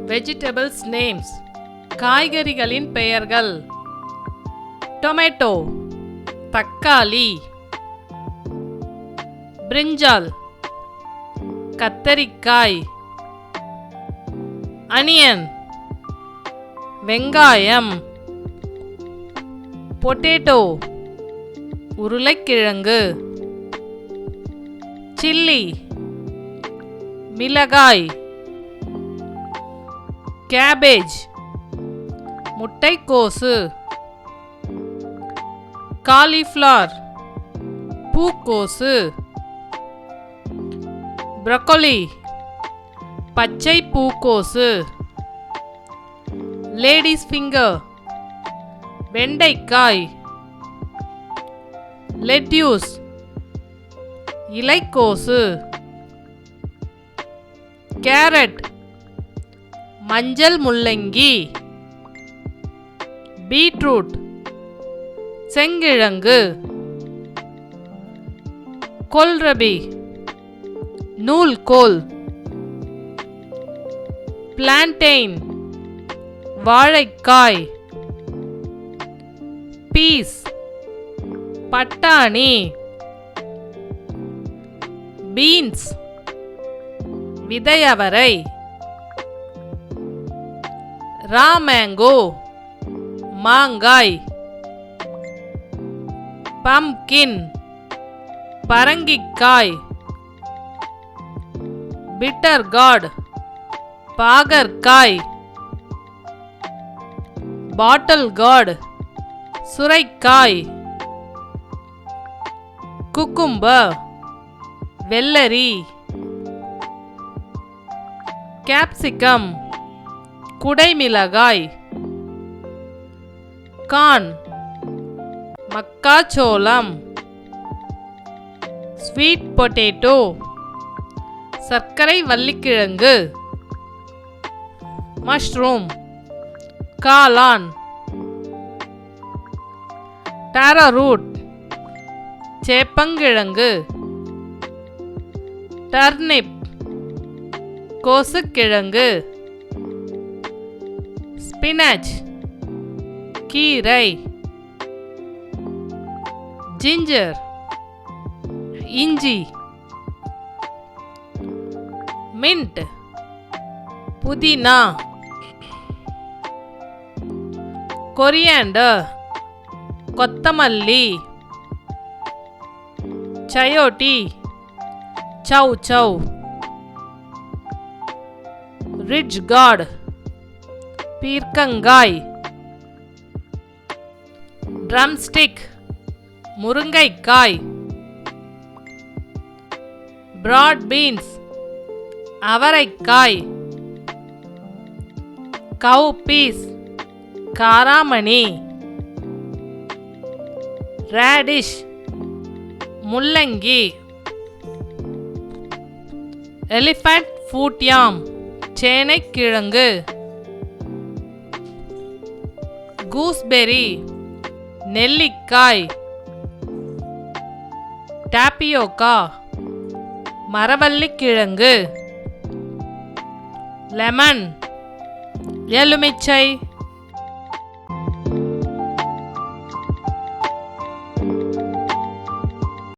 Vegetables names காய்கறிகளின் பெயர்கள். Tomato தக்காளி, பிரிஞ்சால் கத்தரிக்காய், அனியன் வெங்காயம், பொட்டேட்டோ உருளைக்கிழங்கு, சில்லி மிளகாய், கேபேஜ் முட்டைக்கோசு, காலிஃப்ளவர் பூக்கோசு, ப்ரோக்கோலி பச்சை பூக்கோசு, லேடிஸ் ஃபிங்கர் வெண்டைக்காய், லெட்யூஸ் இலைக்கோசு, கேரட் மஞ்சள் முள்ளங்கி, பீட்ரூட் செங்கிழங்கு, கொல்ரபி நூல்கோல், பிளான்டெயின் வாழைக்காய், பீஸ் பட்டாணி, பீன்ஸ் விதையவரை, ராமேங்கோ மாங்காய், பம்ப்கின் பரங்கிக்காய், பிட்டர் கார்ட் பாகற்காய், பாட்டில் கார்ட் சுரைக்காய், குக்கும்பர் வெள்ளரி, கேப்சிகம் குடைமிளகாய், கார்ன் மக்காச்சோளம், ஸ்வீட் பொட்டேட்டோ சர்க்கரை வள்ளிக்கிழங்கு, மஷ்ரூம் காளான், டாரா ரூட் சேப்பங்கிழங்கு, டர்னிப் கோசுக்கிழங்கு, ஸ்பினாச் கீரை, ஜிஞ்சர் இஞ்சி, மின்ட் புதினா, கொரியாண்டர் கொத்தமல்லி, சயோட்டி சௌ சௌ, ரிட்ஜ் கார்ட் பீர்க்கங்காய், ட்ரம்ஸ்டிக் முருங்கைக்காய், பிராட் பீன்ஸ் அவரைக்காய், கவ் பீஸ் காராமணி, ரேடிஷ் முள்ளங்கி, எலிஃபண்ட் ஃபுட் யாம் சேனைக்கிழங்கு, கூஸ்பெரி நெல்லிக்காய், டாப்பியோக்கா மரவள்ளிக்கிழங்கு, லெமன் எலுமிச்சை